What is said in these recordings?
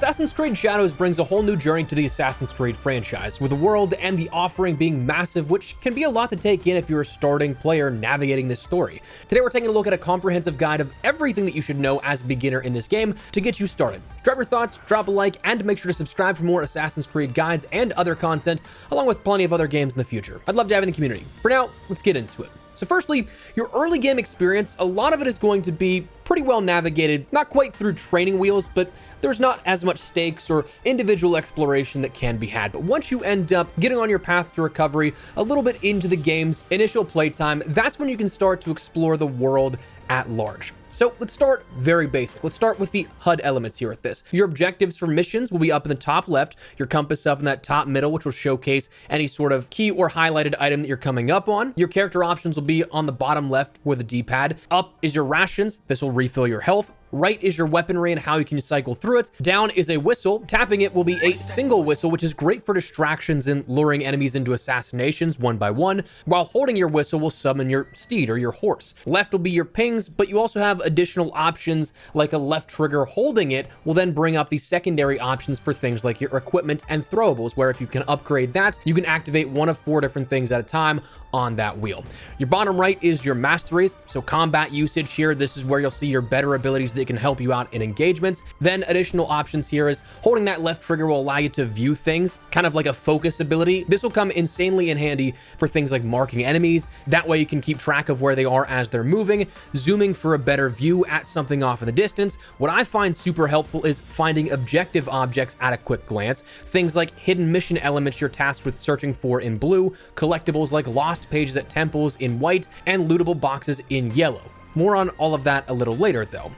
Assassin's Creed Shadows brings a whole new journey to the Assassin's Creed franchise, with the world and the offering being massive, which can be a lot to take in if you're a starting player navigating this story. Today we're taking a look at a comprehensive guide of everything that you should know as a beginner in this game to get you started. Drop your thoughts, drop a like, and make sure to subscribe for more Assassin's Creed guides and other content, along with plenty of other games in the future. I'd love to have you in the community. For now, let's get into it. So firstly, your early game experience, a lot of it is going to be pretty well navigated, not quite through training wheels, but there's not as much stakes or individual exploration that can be had. But once you end up getting on your path to recovery, a little bit into the game's initial playtime, that's when you can start to explore the world at large. So let's start very basic. Let's start with the HUD elements here with this. Your objectives for missions will be up in the top left, your compass up in that top middle, which will showcase any sort of key or highlighted item that you're coming up on. Your character options will be on the bottom left with the D-pad. Up is your rations. This will refill your health. Right is your weaponry and how you can cycle through it. Down is a whistle. Tapping it will be a single whistle, which is great for distractions and luring enemies into assassinations one by one, while holding your whistle will summon your steed or your horse. Left will be your pings, but you also have additional options like a left trigger. Holding it will then bring up the secondary options for things like your equipment and throwables, where if you can upgrade that, you can activate one of 4 different things at a time on that wheel. Your bottom right is your masteries, so combat usage here. This is where you'll see your better abilities that can help you out in engagements. Then additional options here is holding that left trigger will allow you to view things, kind of like a focus ability. This will come insanely in handy for things like marking enemies. That way you can keep track of where they are as they're moving, zooming for a better view at something off in the distance. What I find super helpful is finding objective objects at a quick glance. Things like hidden mission elements you're tasked with searching for in blue, collectibles like lost pages at temples in white, and lootable boxes in yellow. More on all of that a little later though.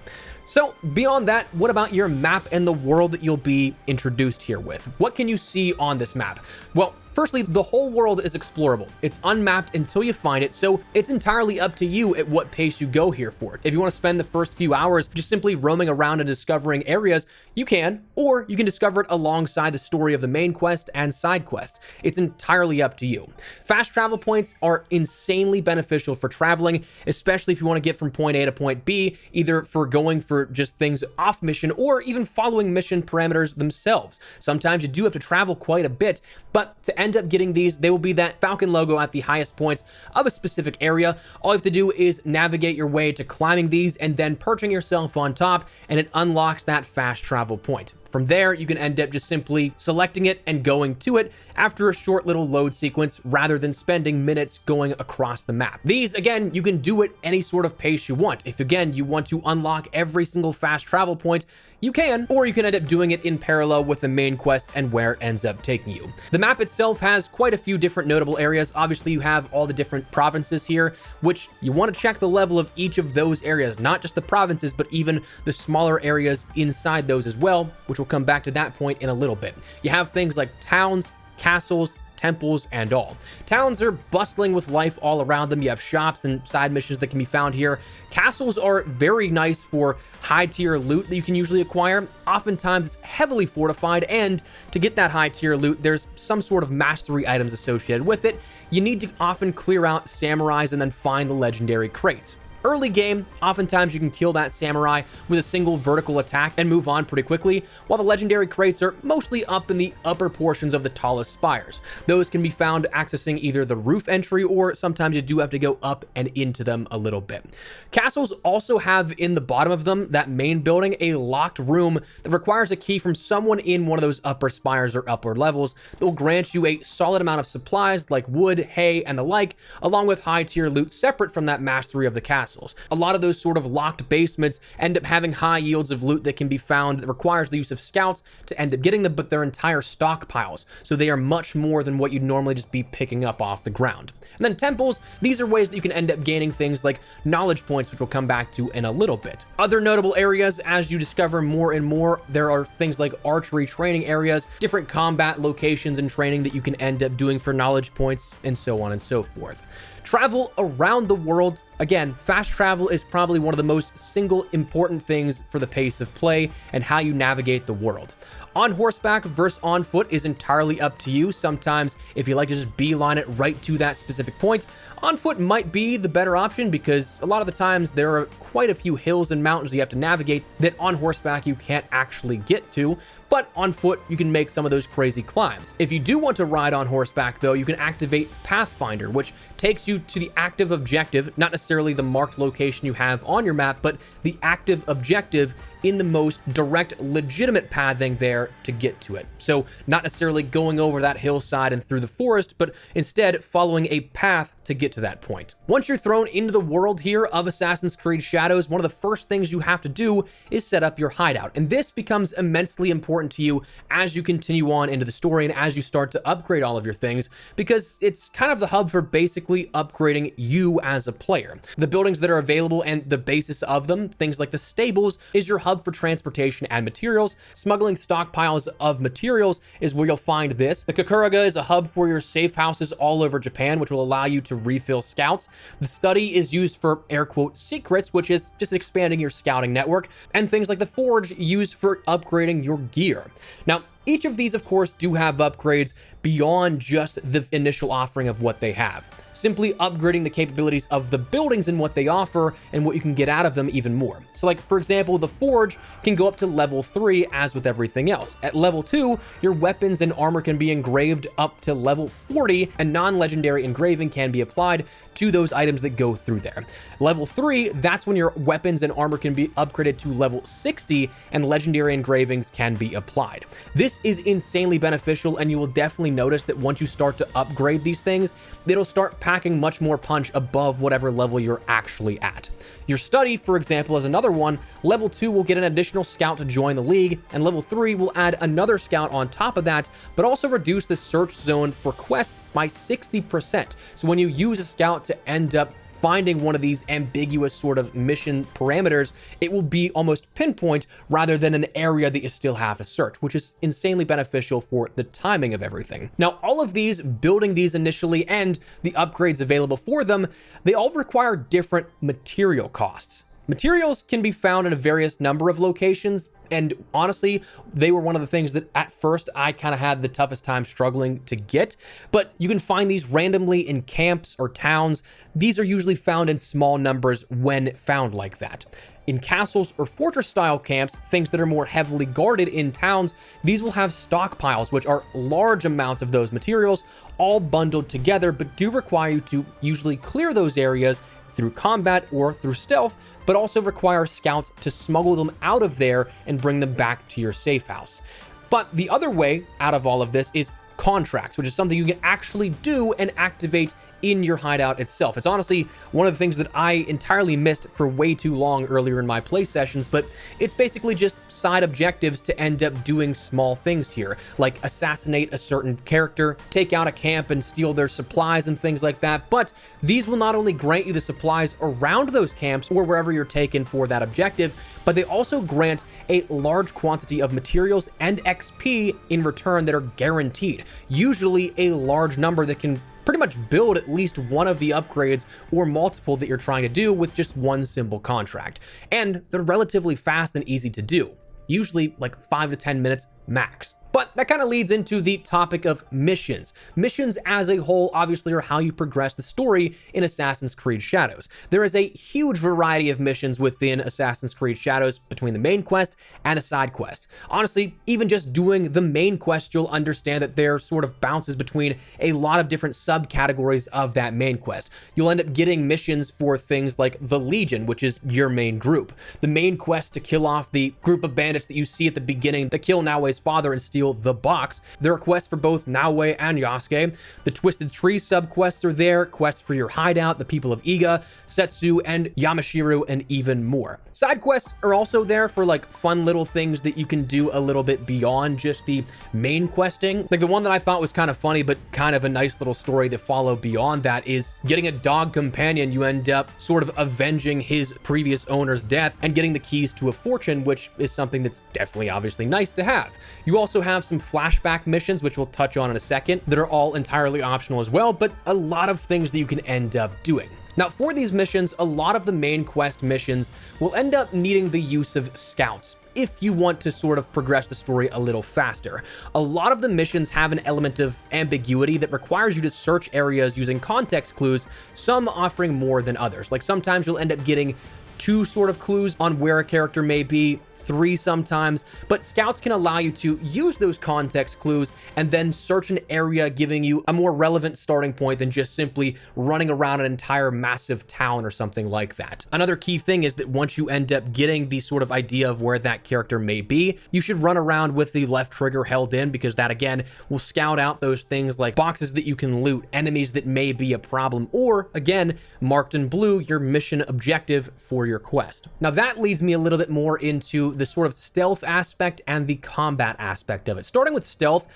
So beyond that, what about your map and the world that you'll be introduced here with? What can you see on this map? Well, firstly, the whole world is explorable. It's unmapped until you find it, so it's entirely up to you at what pace you go here for it. If you want to spend the first few hours just simply roaming around and discovering areas, you can, or you can discover it alongside the story of the main quest and side quest. It's entirely up to you. Fast travel points are insanely beneficial for traveling, especially if you want to get from point A to point B, either for going for just things off mission or even following mission parameters themselves. Sometimes you do have to travel quite a bit, but to end up getting these, they will be that Falcon logo at the highest points of a specific area. All you have to do is navigate your way to climbing these and then perching yourself on top, and it unlocks that fast travel point. From there, you can end up just simply selecting it and going to it after a short little load sequence rather than spending minutes going across the map. These, again, you can do at any sort of pace you want. If, again, you want to unlock every single fast travel point, you can, or you can end up doing it in parallel with the main quest and where it ends up taking you. The map itself has quite a few different notable areas. Obviously, you have all the different provinces here, which you want to check the level of each of those areas, not just the provinces, but even the smaller areas inside those as well, which we'll come back to that point in a little bit. You have things like towns, castles, temples, and all. Towns are bustling with life all around them. You have shops and side missions that can be found here. Castles are very nice for high tier loot that you can usually acquire. Oftentimes it's heavily fortified, and to get that high tier loot, there's some sort of mastery items associated with it. You need to often clear out samurais and then find the legendary crates. Early game, oftentimes you can kill that samurai with a single vertical attack and move on pretty quickly, while the legendary crates are mostly up in the upper portions of the tallest spires. Those can be found accessing either the roof entry, or sometimes you do have to go up and into them a little bit. Castles also have in the bottom of them, that main building, a locked room that requires a key from someone in one of those upper spires or upper levels that will grant you a solid amount of supplies like wood, hay, and the like, along with high tier loot separate from that mastery of the castle. A lot of those sort of locked basements end up having high yields of loot that can be found that requires the use of scouts to end up getting them, but they're entire stockpiles, so they are much more than what you'd normally just be picking up off the ground. And then temples, these are ways that you can end up gaining things like knowledge points, which we'll come back to in a little bit. Other notable areas, as you discover more and more, there are things like archery training areas, different combat locations and training that you can end up doing for knowledge points, and so on and so forth. Travel around the world. Again, fast travel is probably one of the most single important things for the pace of play and how you navigate the world. On horseback versus on foot is entirely up to you. Sometimes, if you like to just beeline it right to that specific point, on foot might be the better option because a lot of the times there are quite a few hills and mountains you have to navigate that on horseback you can't actually get to. but on foot you can make some of those crazy climbs. If you do want to ride on horseback though, you can activate Pathfinder, which takes you to the active objective, not necessarily the marked location you have on your map, but the active objective in the most direct, legitimate pathing there to get to it. So not necessarily going over that hillside and through the forest, but instead following a path to get to that point. Once you're thrown into the world here of Assassin's Creed Shadows, one of the first things you have to do is set up your hideout. And this becomes immensely important to you as you continue on into the story and as you start to upgrade all of your things, because it's kind of the hub for basically upgrading you as a player. The buildings that are available and the basis of them, things like the stables, is your hub for transportation and materials. Smuggling stockpiles of materials is where you'll find this. The Kakuraga is a hub for your safe houses all over Japan, which will allow you to refill scouts. The study is used for air quote secrets, which is just expanding your scouting network, and things like the forge used for upgrading your gear. Now, each of these, of course, do have upgrades beyond just the initial offering of what they have. Simply upgrading the capabilities of the buildings and what they offer and what you can get out of them even more. So like, for example, the forge can go up to level 3 as with everything else. At level 2, your weapons and armor can be engraved up to level 40, and non-legendary engraving can be applied to those items that go through there. Level 3, that's when your weapons and armor can be upgraded to level 60 and legendary engravings can be applied. This is insanely beneficial, and you will definitely notice that once you start to upgrade these things, it'll start packing much more punch above whatever level you're actually at. Your study, for example, is another one. Level 2 will get an additional scout to join the league, and level 3 will add another scout on top of that, but also reduce the search zone for quests by 60%. So when you use a scout to end up finding one of these ambiguous sort of mission parameters, it will be almost pinpoint rather than an area that you still have to search, which is insanely beneficial for the timing of everything. Now, all of these, building these initially and the upgrades available for them, they all require different material costs. Materials can be found in a various number of locations, and honestly, they were one of the things that at first I kind of had the toughest time struggling to get, but you can find these randomly in camps or towns. These are usually found in small numbers when found like that. In castles or fortress-style camps, things that are more heavily guarded in towns, these will have stockpiles, which are large amounts of those materials, all bundled together, but do require you to usually clear those areas through combat or through stealth, but also require scouts to smuggle them out of there and bring them back to your safe house. But the other way out of all of this is contracts, which is something you can actually do and activate in your hideout itself. It's honestly one of the things that I entirely missed for way too long earlier in my play sessions, but it's basically just side objectives to end up doing small things here, like assassinate a certain character, take out a camp and steal their supplies and things like that. But these will not only grant you the supplies around those camps or wherever you're taken for that objective, but they also grant a large quantity of materials and XP in return that are guaranteed, usually a large number that can pretty much build at least one of the upgrades or multiple that you're trying to do with just one simple contract. And they're relatively fast and easy to do, usually like 5 to 10 minutes max. But that kind of leads into the topic of missions. Missions as a whole obviously are how you progress the story in Assassin's Creed Shadows. There is a huge variety of missions within Assassin's Creed Shadows between the main quest and a side quest. Honestly, even just doing the main quest, you'll understand that there sort of bounces between a lot of different subcategories of that main quest. You'll end up getting missions for things like the Legion, which is your main group. The main quest to kill off the group of bandits that you see at the beginning that kill Naoe's father and steal the box. There are quests for both Naoe and Yasuke. The Twisted Tree subquests are there, quests for your hideout, the people of Iga, Setsu, and Yamashiro, and even more. Side quests are also there for like fun little things that you can do a little bit beyond just the main questing. Like the one that I thought was kind of funny, but kind of a nice little story to follow beyond that is getting a dog companion. You end up sort of avenging his previous owner's death and getting the keys to a fortune, which is something that's definitely obviously nice to have. You also have some flashback missions, which we'll touch on in a second, that are all entirely optional as well, but a lot of things that you can end up doing. Now, for these missions, a lot of the main quest missions will end up needing the use of scouts if you want to sort of progress the story a little faster. A lot of the missions have an element of ambiguity that requires you to search areas using context clues, some offering more than others. Like sometimes you'll end up getting 2 sort of clues on where a character may be, 3 sometimes, but scouts can allow you to use those context clues and then search an area, giving you a more relevant starting point than just simply running around an entire massive town or something like that. Another key thing is that once you end up getting the sort of idea of where that character may be, you should run around with the left trigger held in, because that again will scout out those things like boxes that you can loot, enemies that may be a problem, or again, marked in blue, your mission objective for your quest. Now that leads me a little bit more into the sort of stealth aspect and the combat aspect of it. Starting with stealth,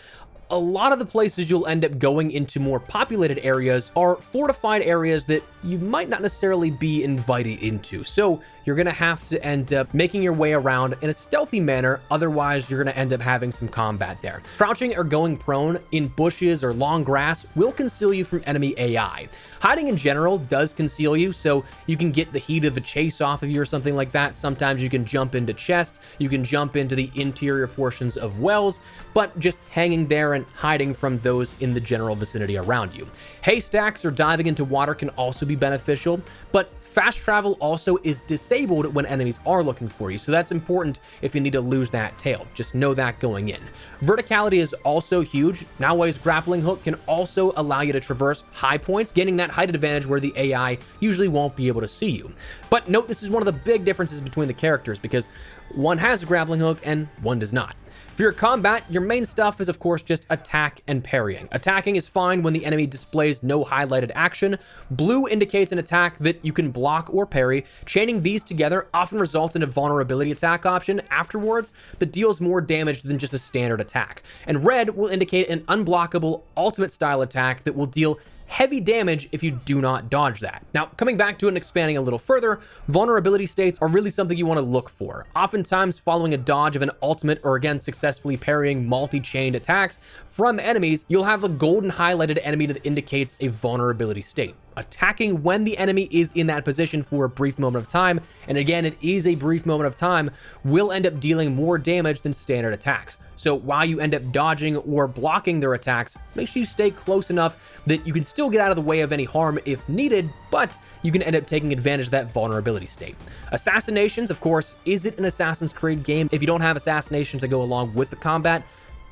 a lot of the places you'll end up going into more populated areas are fortified areas that you might not necessarily be invited into. So you're going to have to end up making your way around in a stealthy manner. Otherwise, you're going to end up having some combat there. Crouching or going prone in bushes or long grass will conceal you from enemy AI. Hiding in general does conceal you, so you can get the heat of a chase off of you or something like that. Sometimes you can jump into chests, you can jump into the interior portions of wells, but just hanging there and hiding from those in the general vicinity around you. Haystacks or diving into water can also be beneficial, but fast travel also is disabled when enemies are looking for you, so that's important if you need to lose that tail. Just know that going in. Verticality is also huge. Naoe's grappling hook can also allow you to traverse high points, gaining that height advantage where the AI usually won't be able to see you. But note, this is one of the big differences between the characters, because one has a grappling hook and one does not. For your combat, your main stuff is of course just attack and parrying. Attacking is fine when the enemy displays no highlighted action. Blue indicates an attack that you can block or parry. Chaining these together often results in a vulnerability attack option afterwards that deals more damage than just a standard attack. And red will indicate an unblockable ultimate style attack that will deal heavy damage if you do not dodge that. Now, coming back to it and expanding a little further, vulnerability states are really something you want to look for. Oftentimes, following a dodge of an ultimate or again successfully parrying multi-chained attacks from enemies, you'll have a golden highlighted enemy that indicates a vulnerability state. Attacking when the enemy is in that position for a brief moment of time, and again, it is a brief moment of time, will end up dealing more damage than standard attacks. So while you end up dodging or blocking their attacks, make sure you stay close enough that you can still get out of the way of any harm if needed, but you can end up taking advantage of that vulnerability state. Assassinations, of course, is it an Assassin's Creed game if you don't have assassinations to go along with the combat?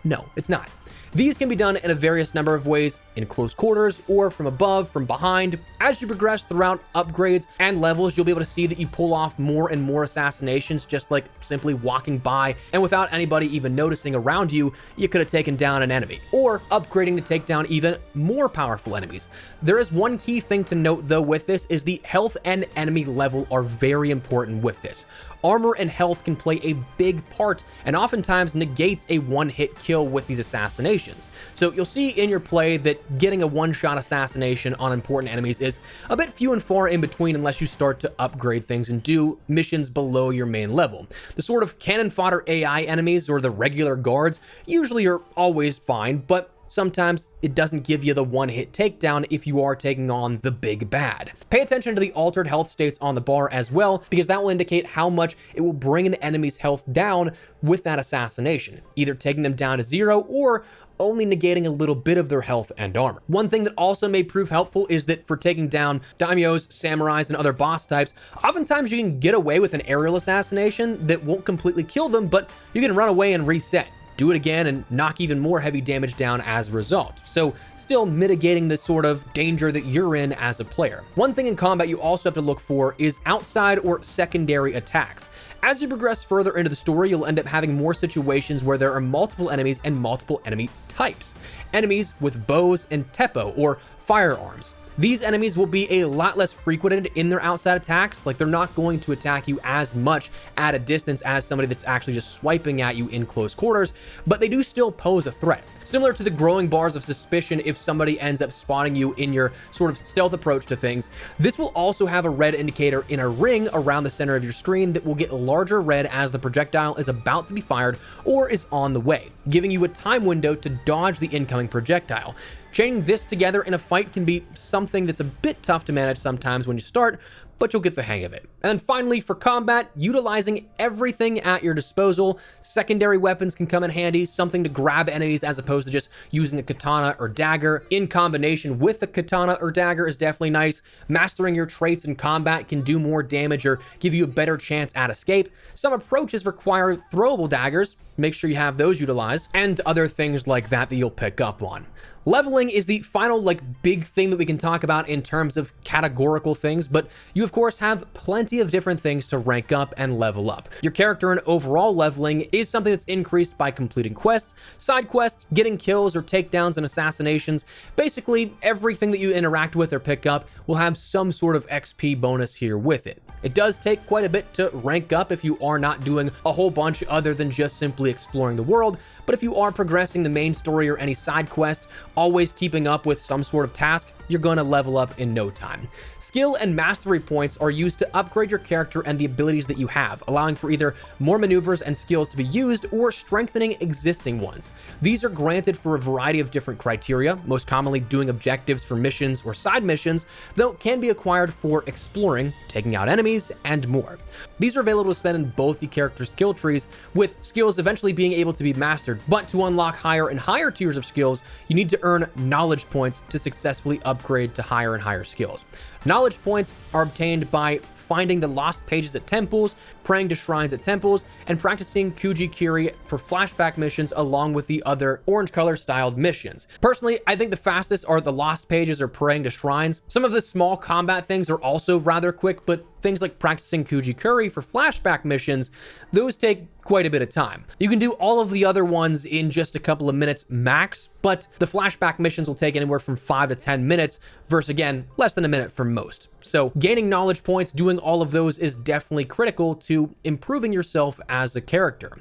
No, it's not. These can be done in a various number of ways, in close quarters or from above, from behind. As you progress throughout upgrades and levels, you'll be able to see that you pull off more and more assassinations just like simply walking by, and without anybody even noticing around you, you could have taken down an enemy, or upgrading to take down even more powerful enemies. There is one key thing to note though with this, is the health and enemy level are very important with this. Armor and health can play a big part and oftentimes negates a one-hit kill with these assassinations. So you'll see in your play that getting a one-shot assassination on important enemies is a bit few and far in between unless you start to upgrade things and do missions below your main level. The sort of cannon fodder AI enemies or the regular guards usually are always fine, but sometimes it doesn't give you the one-hit takedown if you are taking on the big bad. Pay attention to the altered health states on the bar as well, because that will indicate how much it will bring an enemy's health down with that assassination, either taking them down to 0 or only negating a little bit of their health and armor. One thing that also may prove helpful is that for taking down daimyos, samurais, and other boss types, oftentimes you can get away with an aerial assassination that won't completely kill them, but you can run away and reset. Do it again and knock even more heavy damage down as a result. So still mitigating the sort of danger that you're in as a player. One thing in combat you also have to look for is outside or secondary attacks. As you progress further into the story, you'll end up having more situations where there are multiple enemies and multiple enemy types. Enemies with bows and teppo or firearms. These enemies will be a lot less frequented in their outside attacks, like they're not going to attack you as much at a distance as somebody that's actually just swiping at you in close quarters, but they do still pose a threat. Similar to the growing bars of suspicion if somebody ends up spotting you in your sort of stealth approach to things, this will also have a red indicator in a ring around the center of your screen that will get larger red as the projectile is about to be fired or is on the way, giving you a time window to dodge the incoming projectile. Chaining this together in a fight can be something that's a bit tough to manage sometimes when you start, but you'll get the hang of it. And then finally, for combat, utilizing everything at your disposal. Secondary weapons can come in handy, something to grab enemies as opposed to just using a katana or dagger. In combination with a katana or dagger is definitely nice. Mastering your traits in combat can do more damage or give you a better chance at escape. Some approaches require throwable daggers. Make sure you have those utilized, and other things like that you'll pick up on. Leveling is the final big thing that we can talk about in terms of categorical things, but you of course have plenty of different things to rank up and level up. Your character and overall leveling is something that's increased by completing quests, side quests, getting kills or takedowns and assassinations. Basically, everything that you interact with or pick up will have some sort of XP bonus here with it. It does take quite a bit to rank up if you are not doing a whole bunch other than just simply exploring the world, but if you are progressing the main story or any side quests, always keeping up with some sort of task, you're going to level up in no time. Skill and mastery points are used to upgrade your character and the abilities that you have, allowing for either more maneuvers and skills to be used or strengthening existing ones. These are granted for a variety of different criteria, most commonly doing objectives for missions or side missions, though can be acquired for exploring, taking out enemies, and more. These are available to spend in both the character's skill trees, with skills eventually being able to be mastered, but to unlock higher and higher tiers of skills, you need to earn knowledge points to successfully upgrade to higher and higher skills. Knowledge points are obtained by finding the lost pages at temples, praying to shrines at temples, and practicing Kuji-Kiri for flashback missions along with the other orange color styled missions. Personally, I think the fastest are the lost pages or praying to shrines. Some of the small combat things are also rather quick, but things like practicing Kuji-Kiri for flashback missions, those take quite a bit of time. You can do all of the other ones in just a couple of minutes max, but the flashback missions will take anywhere from 5 to 10 minutes versus, again, less than a minute for most. So gaining knowledge points, doing all of those is definitely critical to improving yourself as a character.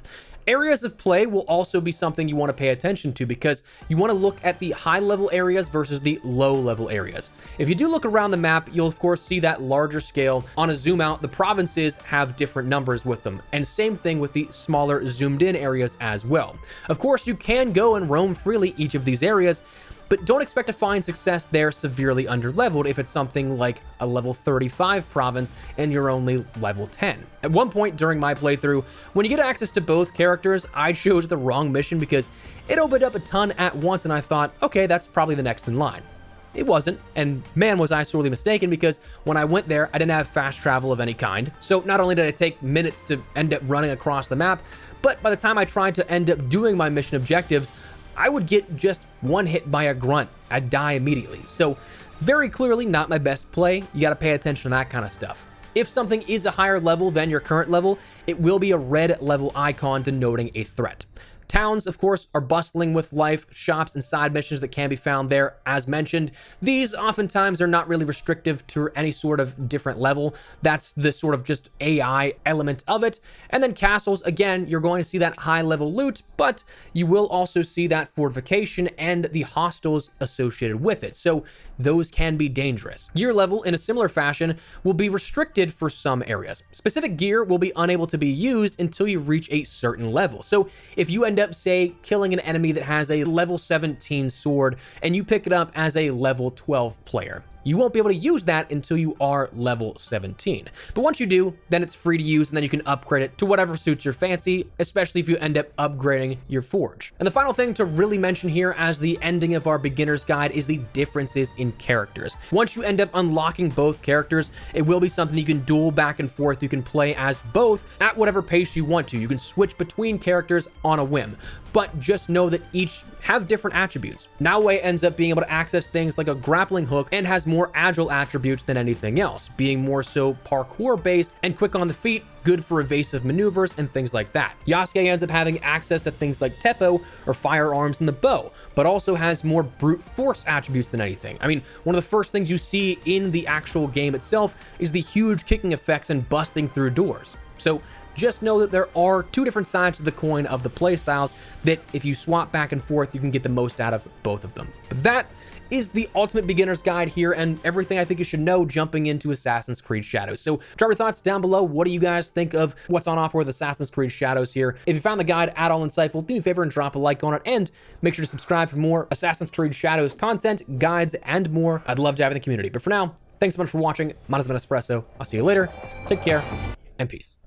Areas of play will also be something you want to pay attention to because you want to look at the high level areas versus the low level areas. If you do look around the map, you'll of course see that larger scale. On a zoom out, the provinces have different numbers with them, and same thing with the smaller zoomed in areas as well. Of course, you can go and roam freely each of these areas, but don't expect to find success there severely underleveled if it's something like a level 35 province and you're only level 10. At one point during my playthrough, when you get access to both characters, I chose the wrong mission because it opened up a ton at once and I thought, okay, that's probably the next in line. It wasn't, and man was I sorely mistaken because when I went there, I didn't have fast travel of any kind. So not only did it take minutes to end up running across the map, but by the time I tried to end up doing my mission objectives, I would get just one hit by a grunt. I'd die immediately. So very clearly not my best play. You got to pay attention to that kind of stuff. If something is a higher level than your current level, it will be a red level icon denoting a threat. Towns, of course, are bustling with life, shops, and side missions that can be found there, as mentioned. These oftentimes are not really restrictive to any sort of different level. That's the sort of just AI element of it. And then castles, again, you're going to see that high-level loot, but you will also see that fortification and the hostels associated with it. So those can be dangerous. Gear level, in a similar fashion, will be restricted for some areas. Specific gear will be unable to be used until you reach a certain level. So if you end up, say, killing an enemy that has a level 17 sword and you pick it up as a level 12 player, you won't be able to use that until you are level 17. But once you do, then it's free to use and then you can upgrade it to whatever suits your fancy, especially if you end up upgrading your forge. And the final thing to really mention here as the ending of our beginner's guide is the differences in characters. Once you end up unlocking both characters, it will be something you can duel back and forth. You can play as both at whatever pace you want to. You can switch between characters on a whim, but just know that each have different attributes. Naoe ends up being able to access things like a grappling hook and has more agile attributes than anything else, being more so parkour based and quick on the feet, good for evasive maneuvers and things like that. Yasuke ends up having access to things like Teppo or firearms and the bow, but also has more brute force attributes than anything. I mean, one of the first things you see in the actual game itself is the huge kicking effects and busting through doors. So just know that there are two different sides of the coin of the playstyles that if you swap back and forth, you can get the most out of both of them. But that is the ultimate beginner's guide here and everything I think you should know jumping into Assassin's Creed Shadows. So drop your thoughts down below. What do you guys think of what's on offer with Assassin's Creed Shadows here? If you found the guide at all insightful, do me a favor and drop a like on it, and make sure to subscribe for more Assassin's Creed Shadows content, guides, and more. I'd love to have in the community. But for now, Thanks so much for watching. Mine has been Espresso. I'll see you later. Take care, and peace.